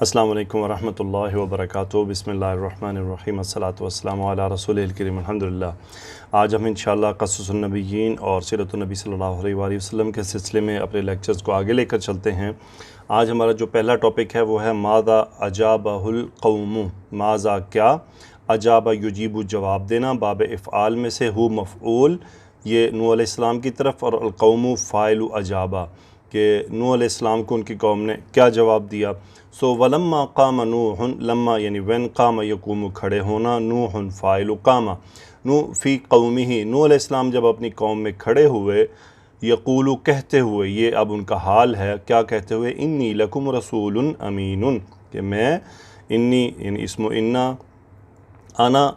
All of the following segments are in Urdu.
السلام علیکم ورحمۃ اللہ وبرکاتہ۔ بسم اللہ الرحمن الرحیم، الصلاۃ والسلام علی رسول الکریم، الحمدللہ۔ آج ہم انشاءاللہ قصص النبیین اور سیرت النبی صلی اللہ علیہ وآلہ وسلم کے سلسلے میں اپنے لیکچرز کو آگے لے کر چلتے ہیں۔ آج ہمارا جو پہلا ٹاپک ہے وہ ہے ماذا اجابہ القوم، ماذا کیا، اجابہ یجیب جواب دینا، باب افعال میں سے ہو مفعول یہ نوح علیہ السلام کی طرف، اور القوم فاعل اجابہ کہ نوح علیہ السلام کو ان کی قوم نے کیا جواب دیا۔ ولما قام نوح، لما یعنی وین قام یقوم کھڑے ہونا، نوح فاعل قام، فی قومہ نوح علیہ السلام جب اپنی قوم میں کھڑے ہوئے، یقولو کہتے ہوئے، یہ اب ان کا حال ہے، کیا کہتے ہوئے، انی لکم رسول امین، کہ میں انی یعنی اسم انا، انا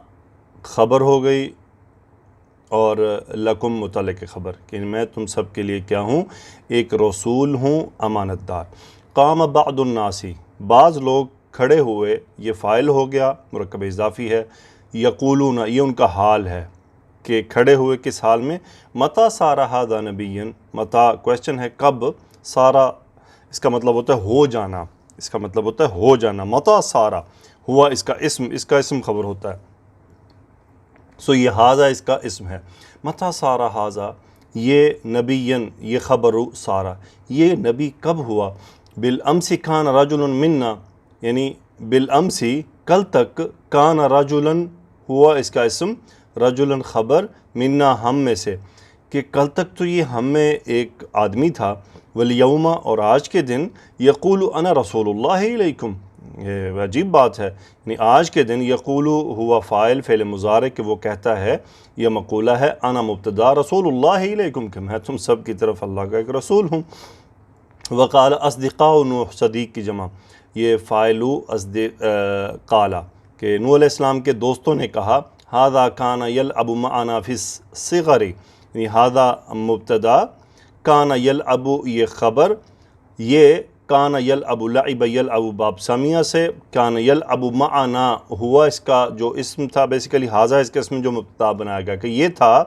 خبر ہو گئی اور لکم متعلق خبر کہ میں تم سب کے لیے کیا ہوں، ایک رسول ہوں، امانت دار۔ قام بعض الناسی، بعض لوگ کھڑے ہوئے، یہ فاعل ہو گیا، مرکب اضافی ہے، یقولون یہ ان کا حال ہے کہ کھڑے ہوئے کس حال میں، متی صار ھذا نبیا، متی کویسچن ہے کب، سارا اس کا مطلب ہوتا ہے ہو جانا، اس کا مطلب ہوتا ہے ہو جانا، متی صار ہوا اس کا اسم خبر ہوتا ہے، یہ ھذا اس کا اسم ہے، متی صار ھذا یہ نبیًا یہ خبر سارا، یہ نبی کب ہوا، بالامس کان رجل منا یعنی بالامس کل تک، کان رجلا ہوا اس کا اسم، رجلا خبر، منا ہم میں سے، کہ کل تک تو یہ ہم میں ایک آدمی تھا، والیوم اور آج کے دن، یقول انا رسول اللہ علیکم، یہ عجیب بات ہے، یعنی آج کے دن، یقول ہوا فاعل فعل مضارع کہ وہ کہتا ہے، یہ مقولہ ہے، انا مبتدا رسول اللہ علیکم کہ میں تم سب کی طرف اللہ کا ایک رسول ہوں۔ وقال اصدقاء نوح، صدیق کی جمع، یہ فاعل قالا کہ نوح علیہ السلام کے دوستوں نے کہا، ھذا کان یلعب معنا فی الصغر، یعنی ھذا مبتدا، کان یلعب یہ خبر، یہ کان یلعب لعب یلعب باب سامیہ سے، کان یلعب معنا ہوا اس کا جو اسم تھا، بیسیکلی ھذا اس کا اسم جو مبتدا بنایا گیا کہ یہ تھا،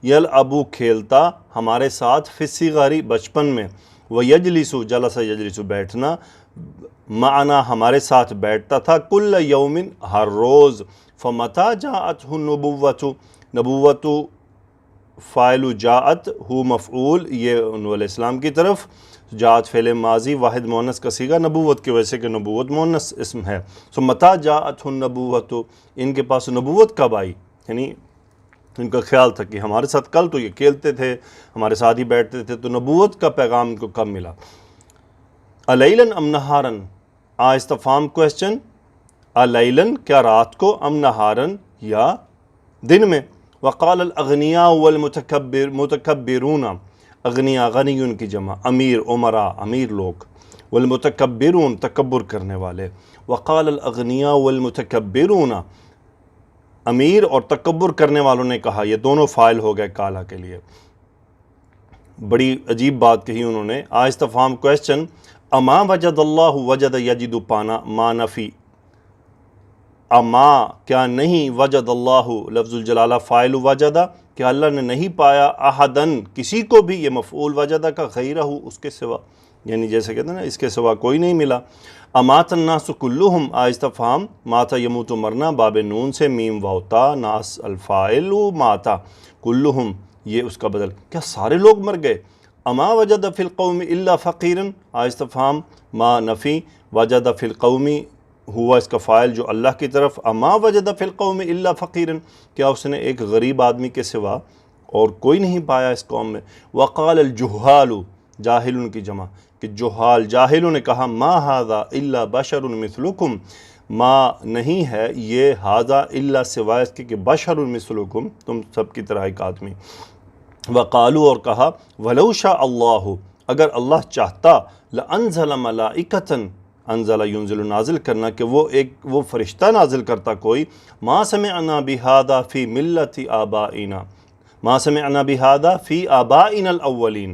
یلعب کھیلتا ہمارے ساتھ، فی الصغر بچپن میں، ویجلس جلس یجلس بیٹھنا، معنا ہمارے ساتھ بیٹھتا تھا، کل یوم ہر روز، فمتی جاءتہ النبوۃ، نبوت فاعل جاءت ہو مفعول یہ نوح علیہ السلام کی طرف، جاءت فعل ماضی واحد مؤنث کا صیغہ نبوت کی وجہ سے کہ نبوت مؤنث اسم ہے، متی جاءتہ النبوۃ ان کے پاس نبوت کب آئی، یعنی ان کا خیال تھا کہ ہمارے ساتھ کل تو یہ کھیلتے تھے، ہمارے ساتھ ہی بیٹھتے تھے، تو نبوت کا پیغام ان کو کب ملا۔ الیلاً ام نہاراً، استفہام کویسچن، الیلاً کیا رات کو، ام نہاراً یا دن میں۔ وقال الاغنیاء والمتکبرون، اغنیاء غنی کی جمع، امیر امراء امیر لوگ، والمتکبرون تکبر کرنے والے، وقال الاغنیاء والمتکبرون امیر اور تکبر کرنے والوں نے کہا، یہ دونوں فاعل ہو گئے کالا کے لیے، بڑی عجیب بات کہی انہوں نے۔ استفہام کویسچن، اما وجد اللہ وجد یجد پانا، ما نفی، اما کیا نہیں، وجد اللہ لفظ الجلالہ فاعل وجدہ کہ اللہ نے نہیں پایا، احدن کسی کو بھی، یہ مفعول وجدہ کا، غیرہ اس کے سوا، یعنی جیسے کہتے ہیں نا اس کے سوا کوئی نہیں ملا۔ امات الناس کلہم، استفہام ماتا یموت مرنا، باب نون سے میم واؤ، ناس الفاعل، ماتا کلہم یہ اس کا بدل، کیا سارے لوگ مر گئے۔ اما وجد فی القوم الا فقیرا، استفہام ما نفی، وجد فی القوم ہوا اس کا فاعل جو اللہ کی طرف، اما وجد فی القوم الا فقیرا کیا اس نے ایک غریب آدمی کے سوا اور کوئی نہیں پایا اس قوم میں۔ وقال الجہال، جاہل کی جمع کہ جہال، جاہلوں نے کہا، ما ھذا الا بشر مثلکم، ما نہیں ہے یہ ھذا الا سوائے اس کے کہ بشر مثلکم تم سب کی طرح ایک آدمی۔ وقالو اور کہا، ولو شاء اللہ اگر اللہ چاہتا، لانزل ملائکۃ، انزل ینزل نازل کرنا کہ وہ فرشتہ نازل کرتا کوئی، ما سمعنا بہذا فی ملت آبائنا، ما سمعنا بہذا فی آبائنا الاولین،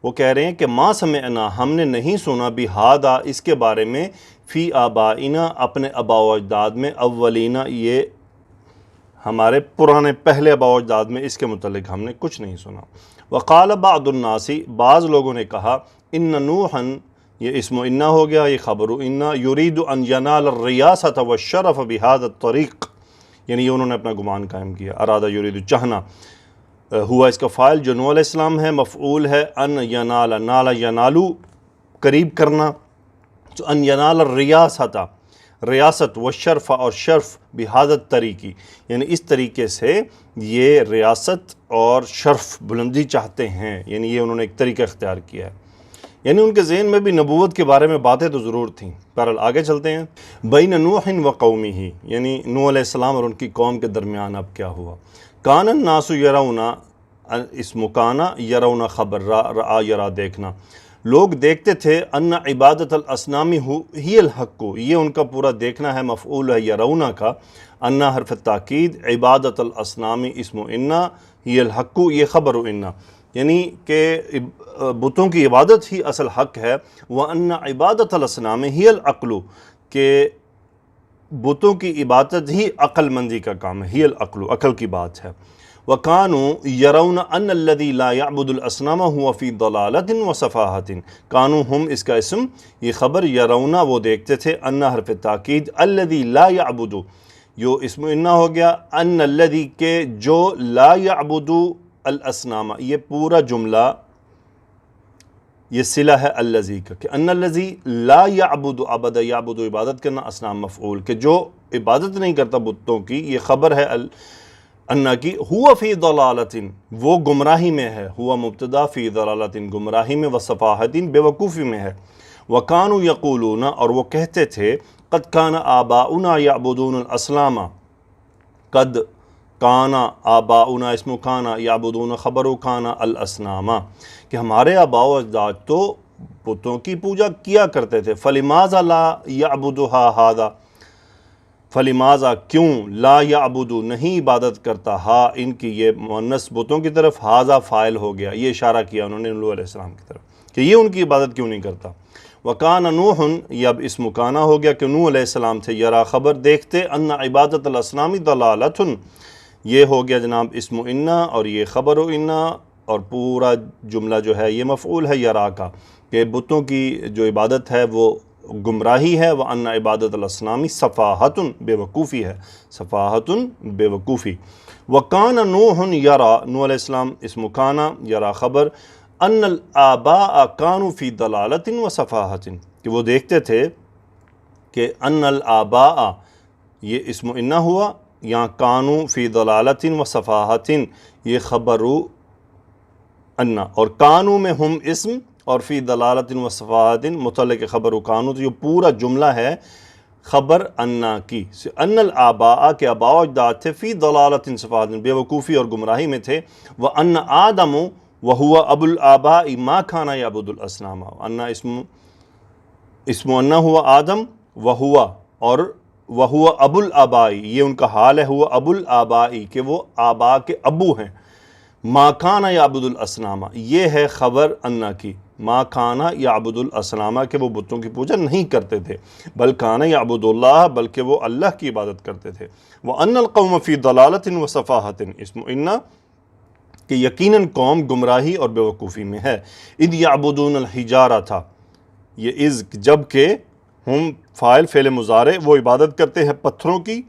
وہ کہہ رہے ہیں کہ ما سمعنا ہم نے نہیں سنا، بہذا اس کے بارے میں، فی آبائنا اپنے آباء و اجداد میں، اولینا یہ ہمارے پرانے پہلے آباء و اجداد میں اس کے متعلق ہم نے کچھ نہیں سنا۔ وقال بعض الناس، بعض لوگوں نے کہا، ان نوحا یہ اسم و انا ہو گیا، یہ خبر و انا، یرید ان ینال الریاست والشرف بہذا الطریق، یعنی یہ انہوں نے اپنا گمان قائم کیا، ارادہ یرید چاہنا، ہوا اس کا فاعل جو نوح علیہ السلام ہے، مفعول ہے ان ینال، نالا ینالو قریب کرنا، تو ان ینال الریاست، ریاست والشرف اور شرف بہذا الطریقی، یعنی اس طریقے سے یہ ریاست اور شرف بلندی چاہتے ہیں، یعنی یہ انہوں نے ایک طریقہ اختیار کیا ہے، یعنی ان کے ذہن میں بھی نبوت کے بارے میں باتیں تو ضرور تھیں۔ بہرحال آگے چلتے ہیں۔ بین نوح و قومہ، یعنی نوح علیہ السلام اور ان کی قوم کے درمیان اب کیا ہوا۔ کان الناس یرون، اسم کانا، یرون خبر، رآ یرا دیکھنا، لوگ دیکھتے تھے، ان عبادت الاصنام ہی الحق، یہ ان کا پورا دیکھنا ہے، مفعول ہے یرونا کا، ان حرف تاکید، عبادت الاصنام اسم انا، ہی الحق، یہ خبر انا، یعنی کہ بتوں کی عبادت ہی اصل حق ہے، وَأَنَّ عِبَادَةَ الْأَصْنَامِ هِيَ الْعَقْلُ، کہ بتوں کی عبادت ہی عقل مندی کا کام ہے، ہی العقل، عقل کی بات ہے۔ وَكَانُوا يَرَوْنَ أَنَّ الَّذِي لَا يَعْبُدُ الْأَصْنَامَ هُوَ فِي ضَلَالَةٍ وَصَفَاهَةٍ، کانو ہم اس کا اسم، یہ خبر، یرونا وہ دیکھتے تھے، ان حرف تاکید، الذی لا یعبد، جو اسم انا ہو گیا، ان الذی کے جو، لا یعبد الاصنام، یہ پورا جملہ یہ صلہ ہے الذی کا، کہ ان الذی لا یعبد، عبد یعبد عبادت کرنا، اصنام مفعول، کہ جو عبادت نہیں کرتا بتوں کی، یہ خبر ہے انا کی، ہوا فی ضلالۃ، وہ گمراہی میں ہے، ہوا مبتدا، فی ضلالۃ گمراہی میں، وصفاحۃ بے وقوفی میں ہے، وکانوا یقولون، اور وہ کہتے تھے، قد کان آباؤنا یعبدون الاصنام، قد کانا آباؤنا اسم کانا، یعبدون خبر کانا، الاصنام، کہ ہمارے آباء و اجداد تو بتوں کی پوجا کیا کرتے تھے، فلماذا لا یعبدها هذا، فلماذا کیوں، لا یعبد نہیں عبادت کرتا، ہا ان کی، یہ مؤنث بتوں کی طرف، ہاذا فاعل ہو گیا، یہ اشارہ کیا انہوں نے نوح علیہ السلام کی طرف کہ یہ ان کی عبادت کیوں نہیں کرتا۔ وَكَانَ نُوحٌ، یہ اب اسم کانا ہو گیا کہ نوح علیہ السلام تھے، یرا خبر دیکھتے، ان عبادت الاصنام ضلالۃ، یہ ہو گیا جناب اسم انا، اور یہ خبر و انا، اور پورا جملہ جو ہے یہ مفعول ہے یرا کا، کہ بتوں کی جو عبادت ہے وہ گمراہی ہے، وَأَنَّ عِبَادَةَ الْأَصْنَامِ صَفَاحَةٌ بے وقوفی ہے، صفاحةٌ بے وقوفی۔ وَكَانَ نُوحٌ یرا، نوح علیہ السلام اسم کانا، یرا خبر، ان الآباء كانوا فی ضلالۃ وصفاحۃ، کہ وہ دیکھتے تھے کہ ان الآباء، یہ اسم انا ہوا، یہاں کانوا فی ضلالۃ وصفاحۃ، یہ خبر انا، اور کانوا میں ہم اسم، اور فی ضلالۃ وصفاحۃ متعلق خبر کانوا، تو یہ پورا جملہ ہے خبر انا کی، ان الآباء کے آباء و اجداد تھے، فی ضلالۃ صفاحۃ بے وقوفی اور گمراہی میں تھے، وان آدم وہو ابو الآباء ما کھانا یعبد الاصنام، انا اسم انا ہوا آدم، وہوا، اور وہو ابو الآباء، یہ ان کا حال ہے، ہوا ابو الآباء، کہ وہ آباء کے ابو ہیں، ما کھانا یعبد الاصنام، یہ ہے خبر انا کی، ما کھانا یعبد الاصنام، کہ وہ بتوں کی پوجا نہیں کرتے تھے، بل کھانا یعبد اللہ، بلکہ وہ اللہ کی عبادت کرتے تھے، وَأَنَّ الْقَوْمَ فِي ضَلَالَةٍ وَصَفَاحَةٍ، اسم انا کہ یقیناً قوم گمراہی اور بے وقوفی میں ہے، اذ یعبدون الحجارہ تھا، یہ از جب کہ ہم فاعل فعل مضارع، وہ عبادت کرتے ہیں پتھروں کی،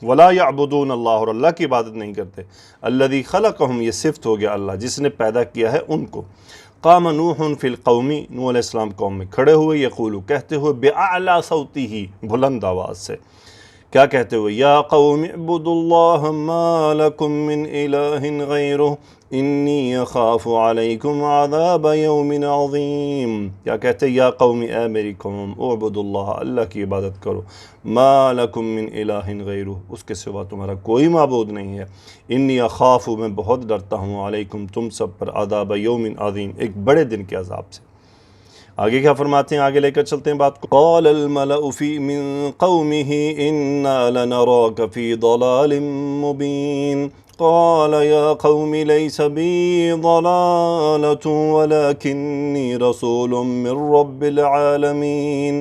ولا یعبدون اللہ، اور اللہ کی عبادت نہیں کرتے، الذی خلقہم، یہ صفت ہو گیا اللہ جس نے پیدا کیا ہے ان کو۔ قام نوح فی القوم، نوح علیہ السلام قوم میں کھڑے ہوئے، یقول کہتے ہوئے، بأعلی صوتہ، بلند آواز سے، کیا کہتے ہوئے، یا قوم اعبدوا اللہ ما لکم من الہ غیرہ انی اخاف علیکم عذاب یوم عظیم، کیا کہتے، یا قوم، اے میری قوم، اعبدوا اللہ، اللہ کی عبادت کرو، ما لکم من الہ غیرہ، اس کے سوا تمہارا کوئی معبود نہیں ہے، انی اخاف، میں بہت ڈرتا ہوں، علیکم، تم سب پر، عذاب یوم عظیم، ایک بڑے دن کے عذاب سے۔ آگے کیا فرماتے ہیں، آگے لے کر چلتے ہیں بات کو۔ قال الملأ فی من قومه انا لنراک فی ضلال مبین، قال یا قوم لیس بی ضلالۃ ولکنی رسول من رب العالمین،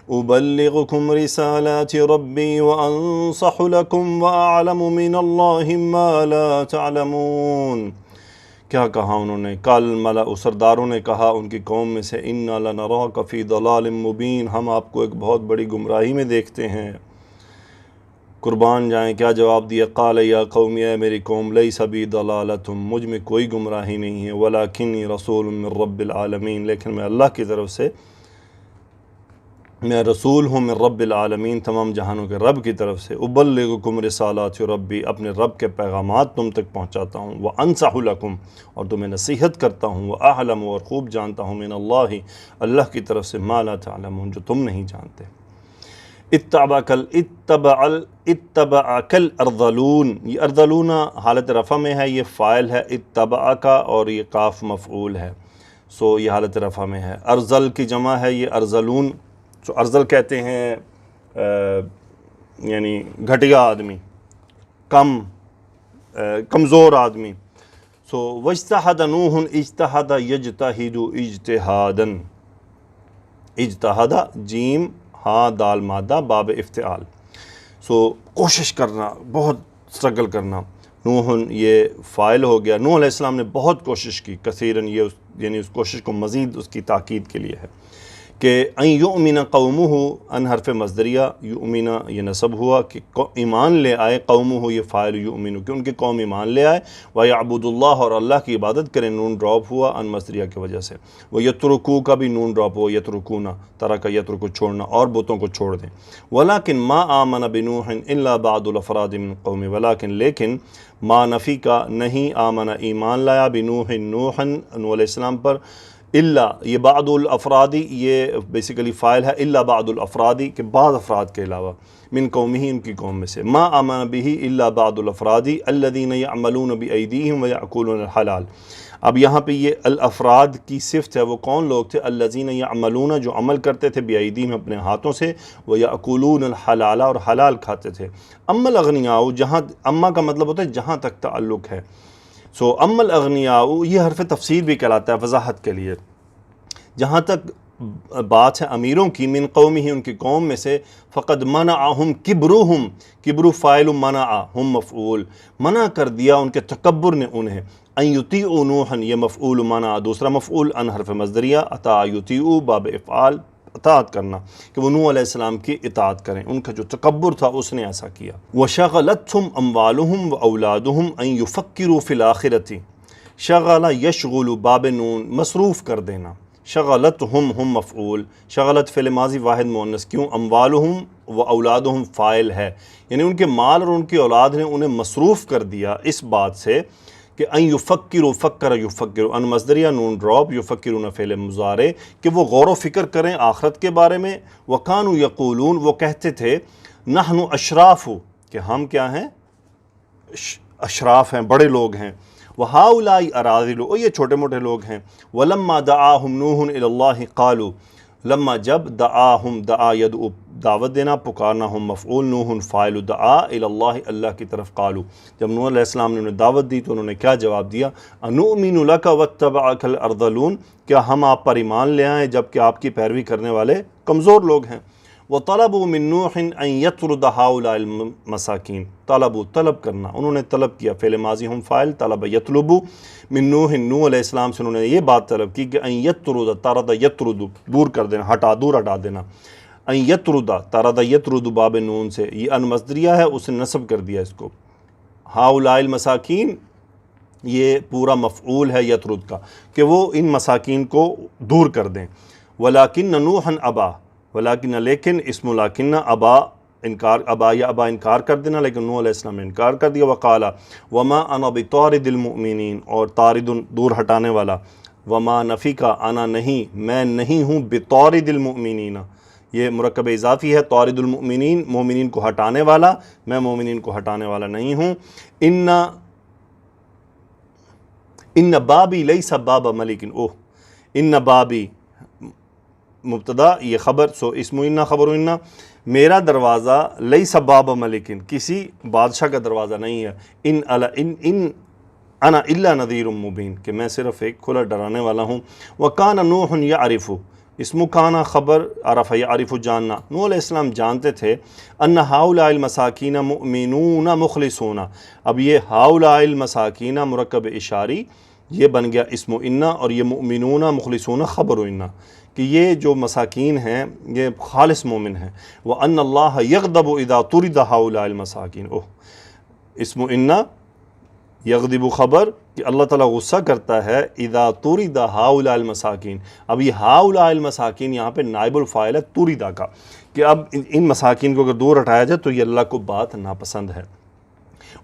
ابلغکم رسالات ربی وانصح لکم واعلم من اللہ ما لا تعلمون، کیا کہا انہوں نے؟ قال الملأ، سرداروں نے کہا ان کی قوم میں سے، انا لنراک فی ضلال مبین، ہم آپ کو ایک بہت بڑی گمراہی میں دیکھتے ہیں۔ قربان جائیں کیا جواب دیا؟ قال یا قوم، اے میری قوم، لیس بی ضلالۃ، مجھ میں کوئی گمراہی نہیں ہے، ولکنی رسول من رب العالمین، لیکن میں اللہ کی طرف سے میں رسول ہوں، من رب العالمین، تمام جہانوں کے رب کی طرف سے، ابلغکم رسالات ربی، اپنے رب کے پیغامات تم تک پہنچاتا ہوں، وانصح لکم، اور تمہیں نصیحت کرتا ہوں، واعلم، اور خوب جانتا ہوں، من اللہ کی طرف سے، ما لا تعلمون، جو تم نہیں جانتے۔ اتبعک الارذلون، یہ ارذلون حالت رفع میں ہے، یہ فاعل ہے، اتبعک اور یہ کاف مفعول ہے، سو یہ حالت رفع میں ہے۔ ارذل کی جمع ہے یہ ارذلون، سو ارذل کہتے ہیں یعنی گھٹیا آدمی، کمزور آدمی۔ سو واجتہد نوح، اجتہد یجتہد اجتہادا، اجتہد جیم ہاں دال مادہ باب افتعال، سو کوشش کرنا، بہت سٹرگل کرنا۔ نوح یہ فاعل ہو گیا، نوح علیہ السلام نے بہت کوشش کی، کثیراً یہ یعنی اس کوشش کو مزید اس کی تاکید کے لیے ہے کہ ان یؤمن قومہ، ان حرف مصدریہ، یؤمن یہ نصب ہوا کہ ایمان لے آئے، قومہ یہ فاعل یؤمن کہ ان کی قوم ایمان لے آئے، وَيَعْبُدُ اللَّهَ اور اللہ کی عبادت کریں، نون ڈراپ ہوا ان مصدریہ کی وجہ سے، وَيَتْرُكُوا کا بھی نون ڈراپ ہوا، یترکونا ترک یترک چھوڑنا، اور بتوں کو چھوڑ دیں۔ وَلَكِنْ مَا آمَنَ بِنُوحٍ إِلَّا بَعْضُ الْأَفْرَادِ مِنْ قَوْمِ، لیکن ما نفی کا، نہیں آمن ایمان لایا، بنوح نوح علیہ السلام پر، اللہ یہ بعض الافرادی، یہ بیسیکلی فاعل ہے، اللہ بعض الافرادی کہ بعض افراد کے علاوہ، من قومہ ان کی قوم میں سے، ما آمن بہ الا بعض الافرادی الذین یعملون بایدیہم ویأکلون الحلال۔ اب یہاں پہ یہ الافراد کی صفت ہے، وہ کون لوگ تھے؟ الذین یعملون، جو عمل کرتے تھے، بایدیہم اپنے ہاتھوں سے، ویأکلون الحلال اور حلال کھاتے تھے۔ اما الاغنیاء، جہاں اما کا مطلب ہوتا ہے جہاں تک تعلق ہے، سو اما الاغنیاء یہ حرف تفسیر بھی کہلاتا ہے وضاحت کے لیے، جہاں تک بات ہے امیروں کی، من قومہ ان کی قوم میں سے، فقد منعہم کبرہم، کبر فاعل منع، ہم مفعول، منع کر دیا ان کے تکبر نے انہیں، ان یطیعوا نوحا یہ مفعول منع، دوسرا مفعول ان حرف مصدریہ، اطاع یطیعوا باب افعال، اطاعت کرنا، کہ وہ نوح علیہ السلام کی اطاعت کریں، ان کا جو تکبر تھا اس نے ایسا کیا۔ وَشَغَلَتْهُمْ أَمْوَالُهُمْ وَأَوْلَادُهُمْ أَن يُفَكِّرُوا فِي الْآخِرَةِ، شغل یشغل باب نون مصروف کر دینا، شغلتہم ہم مفعول، شغلت فعل ماضی واحد مؤنث، کیوں؟ اموالہم و اولادہم فاعل ہے، یعنی ان کے مال اور ان کی اولاد نے انہیں مصروف کر دیا اس بات سے کہ ان یفکروا، فکر یفکر، ان مصدریہ نون ڈراپ، یفکرون فعل مضارع کہ وہ غور و فکر کریں آخرت کے بارے میں، وکانوا یقولون وہ کہتے تھے، نحن اشراف کہ ہم کیا ہیں؟ اشراف ہیں، بڑے لوگ ہیں، وہؤلاء اراذل اور یہ چھوٹے موٹے لوگ ہیں، ولما دعاہم نوح الی اللہ قالوا، لما جب دعاہم، دعا یدعو دعوت دینا پکارنا، ہم مفعول، نوح فاعل، دعا الی اللہ اللہ کی طرف، قالوا جب نوح علیہ السلام نے انہیں دعوت دی تو انہوں نے کیا جواب دیا؟ انؤمن لک واتبعک الارذلون، کیا ہم آپ پر ایمان لے آئیں جبکہ آپ کی پیروی کرنے والے کمزور لوگ ہیں؟ وَطَلَبُوا مِن نُوحٍ أَن يَطْرُدَ هَؤُلَاءِ الْمَسَاكِينَ، طلب کرنا، انہوں نے طلب کیا، فعل ماضی ہم فاعل، طلب یطلبو، من نوح نوح علیہ السلام سے انہوں نے یہ بات طلب کی کہ ان یطرد، طرد یطرد دور کر دینا، دور ہٹا دینا، ان یطرد، طرد یطرد باب نون سے، یہ ان مصدریہ ہے، اس نے نصب کر دیا اس کو، هؤلاء المساکین یہ پورا مفعول ہے یطرد کا، کہ وہ ان مساکین کو دور کر دیں۔ وَلَكِنَّ نُوحًا أَبَى، ولیکن لیکن اسم لیکن ابا انکار، ابا یا ابا انکار کر دینا، لیکن نوح علیہ السلام نے انکار کر دیا۔ وقالا وما انا بطارد المؤمنین، اور طارد دور ہٹانے والا، وما نفی کا، انا نہیں، میں نہیں ہوں، بطارد المؤمنین یہ مرکب اضافی ہے، طارد المؤمنین مومنین کو ہٹانے والا، میں مومنین کو ہٹانے والا نہیں ہوں۔ ان بابی لیس باب ملک، ان بابی مبتدا یہ خبر، سو اسم انا خبر انا، میرا دروازہ لیس باب ملکن کسی بادشاہ کا دروازہ نہیں ہے، ان انا الا نذیر مبین کہ میں صرف ایک کھلا ڈرانے والا ہوں۔ وکان نوح یعرف، اسم کانا خبر، عرف یعرف جاننا، نوح علیہ السلام جانتے تھے، ان ہؤلاء المساکین مؤمنون مخلصون، اب یہ ہؤلاء المساکین مرکب اشاری یہ بن گیا اسم انا، اور یہ مؤمنون مخلصون خبر انا، کہ یہ جو مساکین ہیں یہ خالص مومن ہیں۔ وَأَنَّ اللَّهَ يَغْضَبُ إِذَا طُرِدَ هَؤُلَاءِ الْمَسَاكِينَ، اسم انا یغضب خبر کہ اللہ تعالیٰ غصہ کرتا ہے اذا طرد ہؤلاء المساکین۔ اب یہ ہؤلاء المساکین یہاں پہ نائب الفاعل ہے طرد کا، کہ اب ان مساکین کو اگر دور ہٹایا جائے تو یہ اللہ کو بات ناپسند ہے۔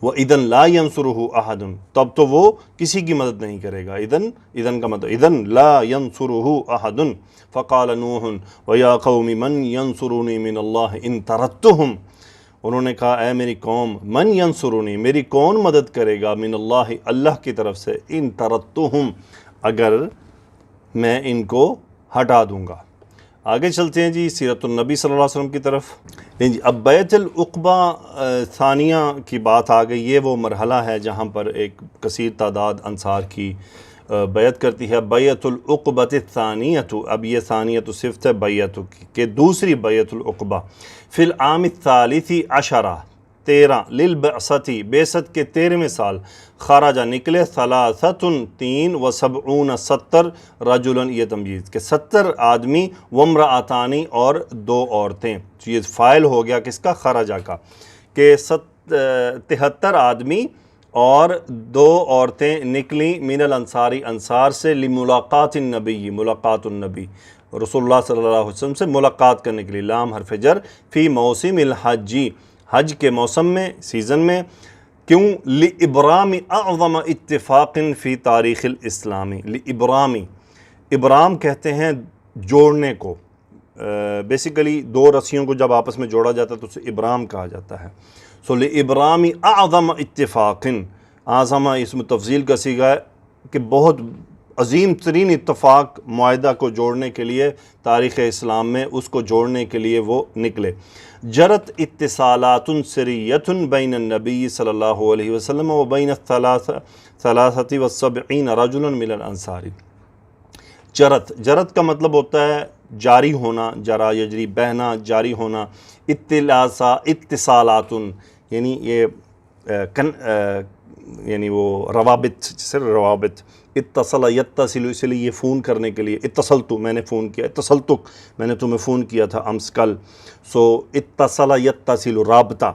وَإِذًا لَا يَنْصُرُهُ أَحَدٌ، تب تو وہ کسی کی مدد نہیں کرے گا۔ اذن کا مطلب اذن لا ينصره احد فقال نوح وَيَا قَوْمِ مَنْ يَنْصُرُونِي مِنَ اللَّهِ إِن تَرَدتُّهُمْ، انہوں نے کہا اے میری قوم، من ینصرونی، میری کون مدد کرے گا، من اللہ، اللہ کی طرف سے، ان ترتہم، اگر میں ان کو ہٹا دوں گا۔ آگے چلتے ہیں جی سیرت النبی صلی اللہ علیہ وسلم کی طرف۔ جی اب بیعت العقبہ ثانیہ کی بات آ گئی۔ یہ وہ مرحلہ ہے جہاں پر ایک کثیر تعداد انصار کی بیعت کرتی ہے۔ بیعت العقبۃ الثانیۃ، اب یہ ثانیۃ صفت ہے بیعت کی، کہ دوسری بیعت العقبہ فی العام الثالث عشرہ، 13 للبعثۃ، بعثت کے 13ویں سال، خرج نکلے ثلاثۃ، 3 و70 70 رجلا، یہ تمجید کہ 70 آدمی، وامرأتان، اور 2 عورتیں۔ یہ فاعل ہو گیا کس کا؟ خرجہ کا، کہ 73 آدمی اور 2 عورتیں نکلیں من الانصاری، انصار سے، لملاقات النبی، ملاقات النبی، رسول اللہ صلی اللہ علیہ وسلم سے ملاقات کرنے کے لیے، لام حرف جر، فی موسم الحج، حج کے موسم میں، سیزن میں، کیوں؟ لِإِبْرَامِ اعظم اتفاق فی تاریخ الاسلامی، لِإِبْرَامِ، ابرام کہتے ہیں جوڑنے کو، بیسیکلی 2 رسیوں کو جب آپس میں جوڑا جاتا ہے تو اسے ابرام کہا جاتا ہے۔ سو لِإِبْرَامِ اعظم اتفاق، اعظم اسم تفضیل کا صیغہ ہے کہ بہت عظیم ترین اتفاق، معاہدہ کو جوڑنے کے لیے تاریخ اسلام میں، اس کو جوڑنے کے لیے وہ نکلے۔ جرت اتصالات سریۃ بین النبی صلی اللہ علیہ وسلم و بین ثلاثۃ و70 رجلا من الانصار۔ جرت کا مطلب ہوتا ہے جاری ہونا، جرا یجری، بہنا، جاری ہونا۔ اتصالات یعنی یہ یعنی وہ روابط، جسے روابط، اتصل یتصل، اس لیے یہ فون کرنے کے لیے، اتصلت، میں نے فون کیا، اتصلتک، میں نے تمہیں فون کیا تھا امس کل۔ سو اتصل یتصل، رابطہ،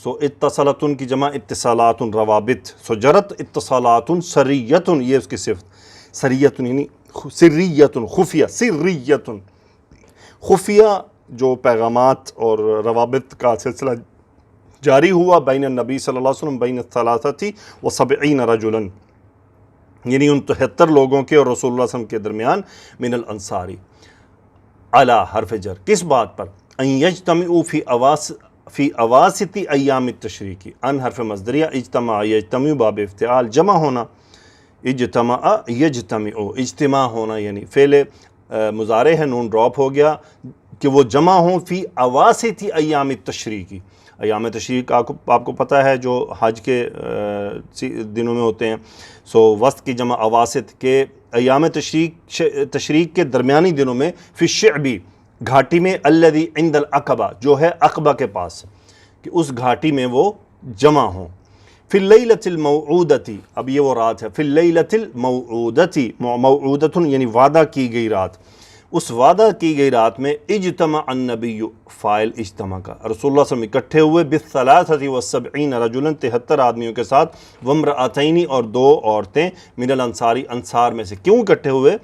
سو اتصلتن کی جمع اتصالات، روابط۔ سو جرت اتصالات سریتن، یہ اس کی صفت، سریتن یعنی سریتن، خفیہ، سریتن، خفیہ جو پیغامات اور روابط کا سلسلہ جاری ہوا بین النبی صلی اللہ علیہ وسلم بین الثلاثۃ و70 رجلا، یعنی ان 73 لوگوں کے اور رسول اللہ صلی اللہ علیہ وسلم کے درمیان، من الانصاری، علی حرف جر، کس بات پر؟ ان یجتمعوا فی اواسط ایام التشریق، ان حرف مصدریہ، اجتماع یجتمع باب افتعال، جمع ہونا، اجتماع یجتمع، اجتماع ہونا، یعنی فعل مضارع ہے، نون ڈراپ ہو گیا، کہ وہ جمع ہوں فی اواسط ایام التشریق، ایام تشریق آپ کو پتہ ہے جو حج کے دنوں میں ہوتے ہیں۔ سو وسط کی جمع اواسط، کے ایام تشریق کے درمیانی دنوں میں، فی الشعبی، گھاٹی میں، الذی عند العقبہ، جو ہے عقبہ کے پاس، کہ اس گھاٹی میں وہ جمع ہوں۔ فی اللیلۃ الموعودۃ، اب یہ وہ رات ہے، فی اللیلۃ الموعودۃ، موعودۃ یعنی وعدہ کی گئی رات، اس وعدہ کی گئی رات میں، اجتمع النبی، فاعل اجتماع کا، رسول اللہ صلی اللہ علیہ وسلم اکٹھے ہوئے، بالثلاثۃ والسبعین رجلا، 73 آدمیوں کے ساتھ، وامرأتین، اور 2 عورتیں، من الانصاری، انصار میں سے۔ کیوں اکٹھے ہوئے؟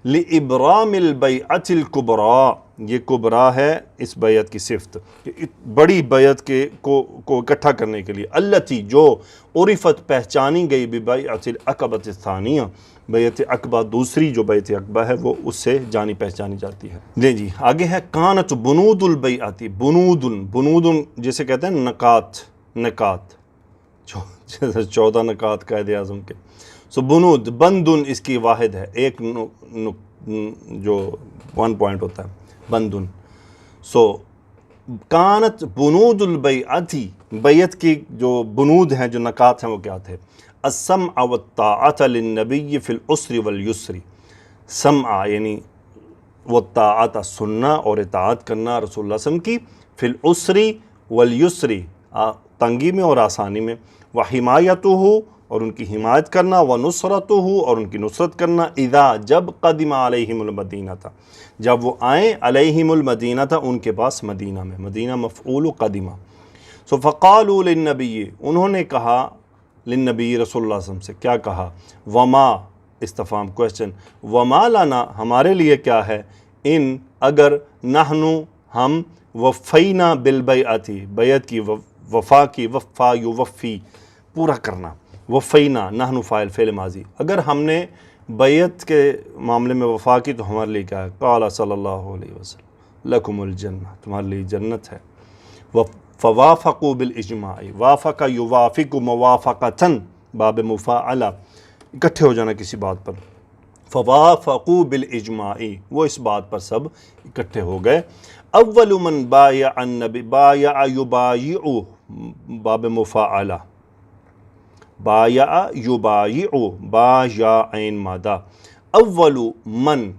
لِإِبْرَامِ الْبَيْعَةِ الْكُبْرَى، یہ کبرا ہے اس بیعت کی صفت، بڑی بیعت کو اکٹھا کرنے کے لیے، التی، جو عرفت، پہچانی گئی، ببیعۃ العقبۃ الثانیہ، بیعت عقبہ دوسری جو بیعت عقبہ ہے وہ اس سے جانی پہچانی جاتی ہے۔ جی آگے ہے کانت بنود البیعۃ، بنود جسے کہتے ہیں نکات 14 نکات قائد اعظم کے۔ سو بنود، بندن اس کی واحد ہے، ایک جو 1 پوائنٹ ہوتا ہے، بندن۔ سو کانت بنود البیعۃ، بیعت کی جو بنود ہیں، جو نکات ہیں، وہ کیا تھے؟ السمع والطاعۃ للنبی فی العسر والیسر، سمع یعنی والطاعۃ، سننا اور اطاعت کرنا رسول اللہ صلی اللہ علیہ وسلم کی، فی العسر والیسر، تنگی میں اور آسانی میں، وحمایتہ، اور ان کی حمایت کرنا، وَنُصْرَتُهُ اور ان کی نصرت کرنا، اذا جب قدم علیہم المدینہ تھا، جب وہ آئیں علیہم المدینہ تھا ان کے پاس مدینہ میں، مدینہ مفعول قدمہ. سو فقالوا للنبی انہوں نے کہا للنبی رسول اللہ صلی اللہ علیہ وسلم سے، کیا کہا؟ وما استفہام کویسچن، وما لنا ہمارے لیے کیا ہے، ان اگر نحنو ہم وفینا بالبیعتی بیعت کی وفا کی، وفا یوفی پورا کرنا، وفینا نحنو فاعل فعل ماضی، اگر ہم نے بیعت کے معاملے میں وفا کی تو ہمارے لیے کیا ہے؟ قال صلی اللہ علیہ وسلم لکم الجنہ تمہارے لیے جنت ہے. فوافقوا بالاجماع، وافق یوافق موافقتاً باب مفاعلہ اکٹھے ہو جانا کسی بات پر، فوافقوا بالاجماع وہ اس بات پر سب اکٹھے ہو گئے. اول من بایع النبی بایع یبایع باب مفاعلہ، بایع یبایع با یا عین مادہ، اول من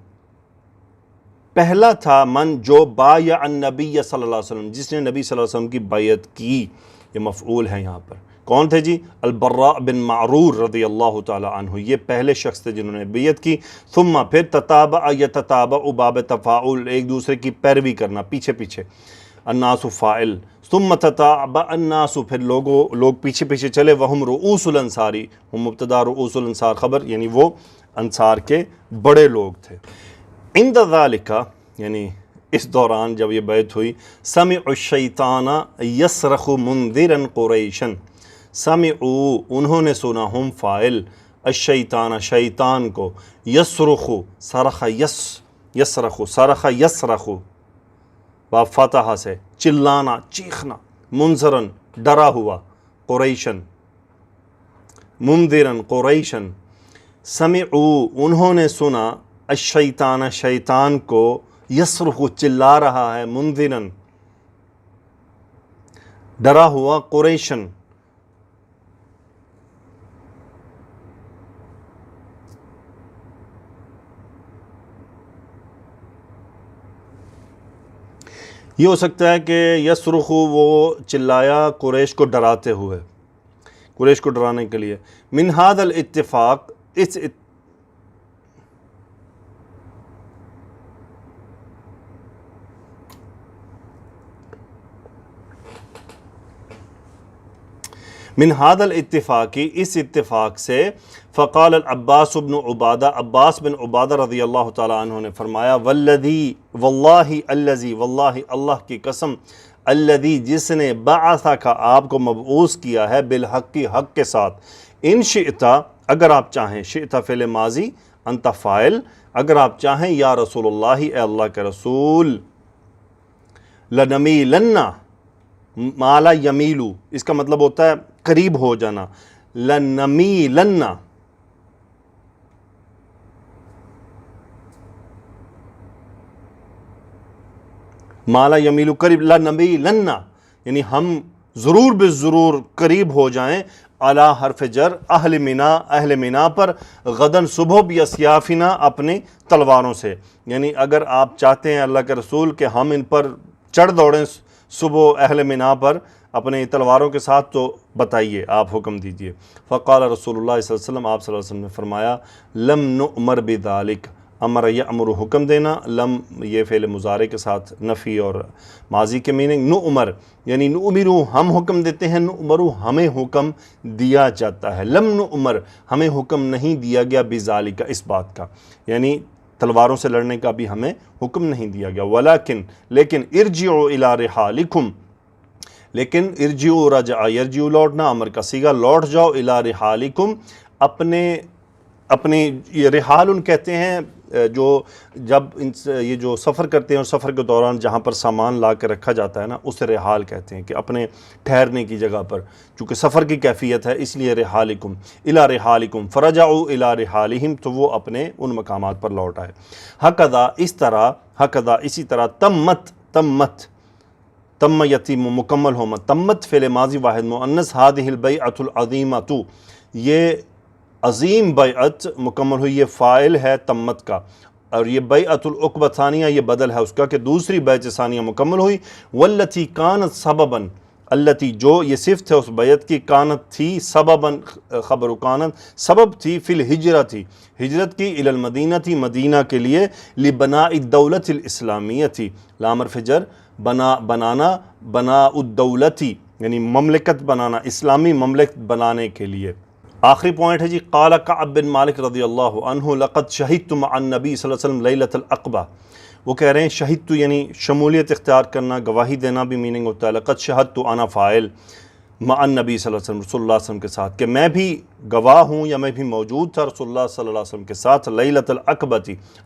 پہلا تھا، من جو بایع النبی صلی اللہ علیہ وسلم جس نے نبی صلی اللہ علیہ وسلم کی بیعت کی، یہ مفعول ہے یہاں پر. کون تھے جی؟ البراء بن معرور رضی اللہ تعالی عنہ، یہ پہلے شخص تھے جنہوں نے بیعت کی. ثم پھر تتابع یتتابع باب تفاعل ایک دوسرے کی پیروی کرنا پیچھے پیچھے، الناس فاعل، ثم تتابع الناس پھر لوگ پیچھے پیچھے چلے، وہم رؤوس الانصاری ہم مبتدا رؤوس الانصار خبر، یعنی وہ انصار کے بڑے لوگ تھے. عند ذالک یعنی اس دوران جب یہ بیعت ہوئی، سمعوا الشیطان یصرخ منذرا قریشا، سمعوا انہوں نے سنا، ہم فاعل، الشیطان شیطان کو، یصرخ صرخ یصرخ صرخ یصرخ با فتح سے چلانا چیخنا، منذرن ڈرا ہوا، قریشن منذرا قریشا، سمعوا انہوں نے سنا، الشیطان شیطان کو، یصرخ چلا رہا ہے، منذرن ڈرا ہوا، قریشن یہ ہو سکتا ہے کہ یصرخ وہ چلایا قریش کو ڈراتے ہوئے، قریش کو ڈرانے کے لیے. من ھذا الاتفاق اس من ھذا الاتفاق اس اتفاق سے، فقال العباس بن عبادہ عباس بن عبادہ رضی اللہ تعالیٰ عنہ نے فرمایا، والذی واللہ الذی واللہ اللہ کی قسم، الذی جس نے بعثک آپ کو مبعوث کیا ہے، بالحق حق کے ساتھ، ان شئتا اگر آپ چاہیں، شئتا فعل ماضی، انت فاعل، اگر آپ چاہیں یا رسول اللہ اے اللہ کے رسول، لنمیلن مالا یمیلو اس کا مطلب ہوتا ہے قریب ہو جانا، لنمیلن مالا یمیلو قریب، لنمیلن یعنی ہم ضرور بالضرور قریب ہو جائیں، اعلی حرف جر اہل منا پر، غدن صبح بیسیافنا اپنی تلواروں سے، یعنی اگر آپ چاہتے ہیں اللہ کے رسول کہ ہم ان پر چڑھ دوڑیں صبح اہل منا پر اپنے تلواروں کے ساتھ، تو بتائیے، آپ حکم دیجئے. فقال رسول اللہ صلی اللہ علیہ وسلم آپ صلی اللہ علیہ وسلم نے فرمایا، لم نؤمر بذالک، امر یامر حکم دینا، لم یہ فعل مضارع کے ساتھ نفی اور ماضی کے میننگ، نؤمر یعنی نؤمرو ہم حکم دیتے ہیں، نؤمرو ہمیں حکم دیا جاتا ہے، لم نؤمر ہمیں حکم نہیں دیا گیا، بذالک اس بات کا، یعنی تلواروں سے لڑنے کا بھی ہمیں حکم نہیں دیا گیا. ولیکن لیکن ارجعوا الی رحالکم، لیکن ارجعوا رجع یرجعوا لوٹنا، امر کا صیغہ، لوٹ جاؤ، الی رحالکم اپنے یہ رحال کہتے ہیں جو جب یہ جو سفر کرتے ہیں اور سفر کے دوران جہاں پر سامان لا کے رکھا جاتا ہے نا، اسے رحال کہتے ہیں، کہ اپنے ٹھہرنے کی جگہ پر، چونکہ سفر کی کیفیت ہے اس لیے رحالکم، الی رحالکم، فرجعوا الی رحالہم تو وہ اپنے ان مقامات پر لوٹ آئے. ہکذا اس طرح، ہکذا اسی طرح، تم یتیم مکمل ہوما، تمت فعل ماضی واحد مؤنث، هذه البیعۃ العظیمۃ یہ عظیم بیعت مکمل ہوئی، یہ فاعل ہے تمت کا، اور یہ بیعت العقبہ ثانیہ یہ بدل ہے اس کا کہ دوسری بیعت ثانیہ مکمل ہوئی. والتی کانت سبباً التی جو یہ صفت ہے اس بیعت کی، کانت تھی سبباً خبر کانت سبب تھی، فی الہجرت تھی ہجرت کی، الی المدینہ تھی مدینہ کے لیے، لبناء الدولت الاسلامیہ تھی، لام حرف جر بنانا، بناء الدولتی یعنی مملکت بنانا، اسلامی مملکت بنانے کے لیے۔ آخری پوائنٹ ہے جی، قال کعب بن مالک رضی اللہ عنہ لقد شہدت مع النبی صلی اللہ علیہ وسلم لیلۃ العقبہ، وہ کہہ رہے ہیں شہدت یعنی شمولیت اختیار کرنا، گواہی دینا بھی میننگ ہوتا ہے، لقد شہدت انا فاعل، مع النبی صلی اللہ علیہ وسلم رسول اللہ صلی اللہ علیہ وسلم کے ساتھ، کہ میں بھی گواہ ہوں یا میں بھی موجود تھا رسول اللہ صلی اللہ علیہ وسلم کے ساتھ، لیلۃ العقبہ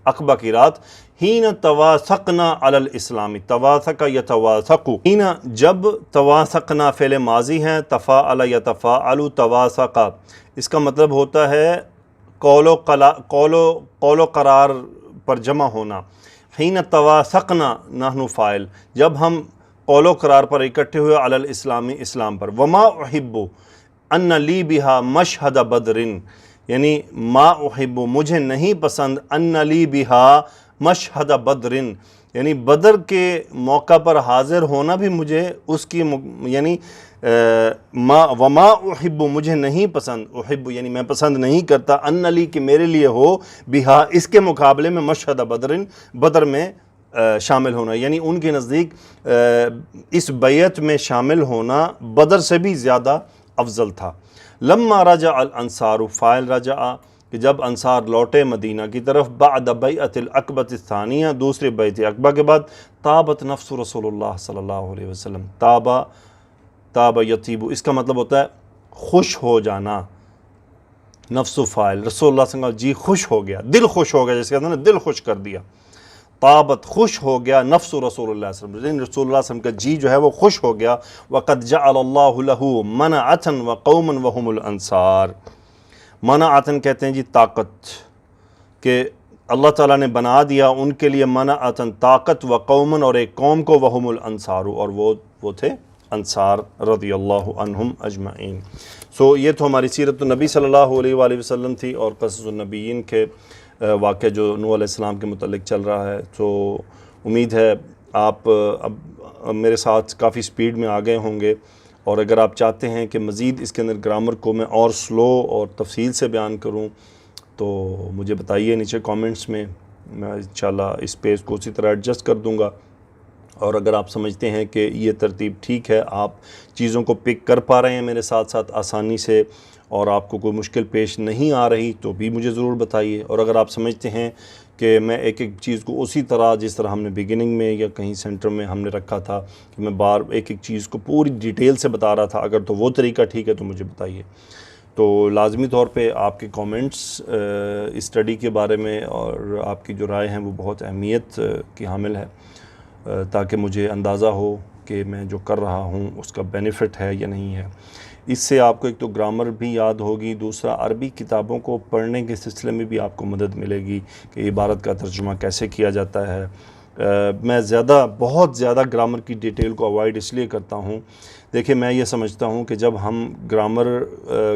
عقبہ کی رات، حین تواثقنا علی الاسلام، تواثق یتواثق، حین جب، تواثقنا فعل ماضی ہیں، تفاعل یتفاعل، تواثق اس کا مطلب ہوتا ہے قول و قرار پر جمع ہونا، حین تواثقنا نحن فاعل، جب ہم قول و قرار پر اکٹھے ہوئے، علی الاسلام اسلام پر، وما احب ان لی بہا مشہد بدر یعنی ما احب مجھے نہیں پسند، ان لی بہا مشہد بدر یعنی بدر کے موقع پر حاضر ہونا بھی مجھے اس کی یعنی وما احب مجھے نہیں پسند، احب یعنی میں پسند نہیں کرتا، ان لی کہ میرے لیے ہو، بہا اس کے مقابلے میں، مشہد بدر بدر میں شامل ہونا، یعنی ان کے نزدیک اس بیعت میں شامل ہونا بدر سے بھی زیادہ افضل تھا۔ لما رجع الانصار، فاعل رجع کہ جب انصار لوٹے مدینہ کی طرف، بعد بیعت العقبہ الثانیہ دوسری بیعت عقبہ کے بعد، طابت نفس رسول اللہ صلی اللہ علیہ وسلم، تاب یطیب اس کا مطلب ہوتا ہے خوش ہو جانا، نفس فاعل، رسول اللہ صلی اللہ علیہ وسلم جی خوش ہو گیا، دل خوش ہو گیا، جیسے کہتے ہیں نا دل خوش کر دیا، طابت خوش ہو گیا، نفس رسول اللہ صلی اللہ علیہ وسلم، رسول اللہ صلی اللہ علیہ وسلم کا جی جو ہے وہ خوش ہو گیا، وقد جعل اللہ له منعۃ وقوما وهم الانصار، منعۃ کہتے ہیں جی طاقت، کہ اللہ تعالیٰ نے بنا دیا ان کے لیے منعۃ طاقت، وقوما اور ایک قوم کو، وهم الانصار اور وہ تھے انصار رضی اللہ عنہم اجمعین۔ یہ تو ہماری سیرت النبی صلی اللہ علیہ وآلہ وسلم تھی، اور قصص النبیین کے واقعہ جو نوح علیہ السلام کے متعلق چل رہا ہے، تو امید ہے آپ اب میرے ساتھ کافی سپیڈ میں آ گئے ہوں گے، اور اگر آپ چاہتے ہیں کہ مزید اس کے اندر گرامر کو میں اور سلو اور تفصیل سے بیان کروں تو مجھے بتائیے نیچے کامنٹس میں انشاءاللہ اس پیج کو اسی طرح ایڈجسٹ کر دوں گا، اور اگر آپ سمجھتے ہیں کہ یہ ترتیب ٹھیک ہے، آپ چیزوں کو پک کر پا رہے ہیں میرے ساتھ ساتھ آسانی سے، اور آپ کو کوئی مشکل پیش نہیں آ رہی تو بھی مجھے ضرور بتائیے، اور اگر آپ سمجھتے ہیں کہ میں ایک ایک چیز کو اسی طرح جس طرح ہم نے بگننگ میں یا کہیں سینٹر میں ہم نے رکھا تھا کہ میں ایک ایک چیز کو پوری ڈیٹیل سے بتا رہا تھا، اگر تو وہ طریقہ ٹھیک ہے تو مجھے بتائیے۔ تو لازمی طور پہ آپ کے کامنٹس اسٹڈی کے بارے میں اور آپ کی جو رائے ہیں وہ بہت اہمیت کی حامل ہے، تاکہ مجھے اندازہ ہو کہ میں جو کر رہا ہوں اس کا بینیفٹ ہے یا نہیں ہے۔ اس سے آپ کو ایک تو گرامر بھی یاد ہوگی، دوسرا عربی کتابوں کو پڑھنے کے سلسلے میں بھی آپ کو مدد ملے گی کہ عبارت کا ترجمہ کیسے کیا جاتا ہے۔ میں بہت زیادہ گرامر کی ڈیٹیل کو اوائڈ اس لیے کرتا ہوں، دیکھیں میں یہ سمجھتا ہوں کہ جب ہم گرامر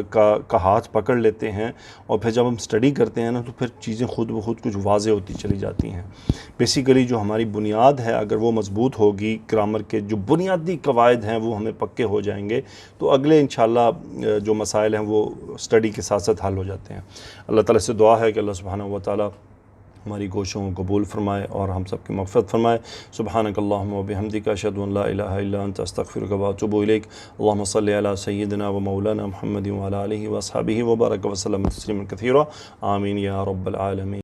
کا ہاتھ پکڑ لیتے ہیں اور پھر جب ہم سٹڈی کرتے ہیں نا تو پھر چیزیں خود بخود کچھ واضح ہوتی چلی جاتی ہیں۔ بیسیکلی جو ہماری بنیاد ہے اگر وہ مضبوط ہوگی، گرامر کے جو بنیادی قواعد ہیں وہ ہمیں پکے ہو جائیں گے تو اگلے انشاءاللہ جو مسائل ہیں وہ سٹڈی کے ساتھ ساتھ حل ہو جاتے ہیں۔ اللہ تعالیٰ سے دعا ہے کہ اللہ سبحانہ و تعالیٰ ہماری کوششوں کو قبول فرمائے اور ہم سب کی مغفرت فرمائے۔ سبحانک اللہم و بحمدک، اشہد ان لا الہ الا انت، استغفرک و اتوب الیک۔ اللہم صلی علی سیدنا و مولانا محمد و علی آلہ و اصحابہ و بارک وسلم تسلیما کثیرا، آمین یا رب العالمین۔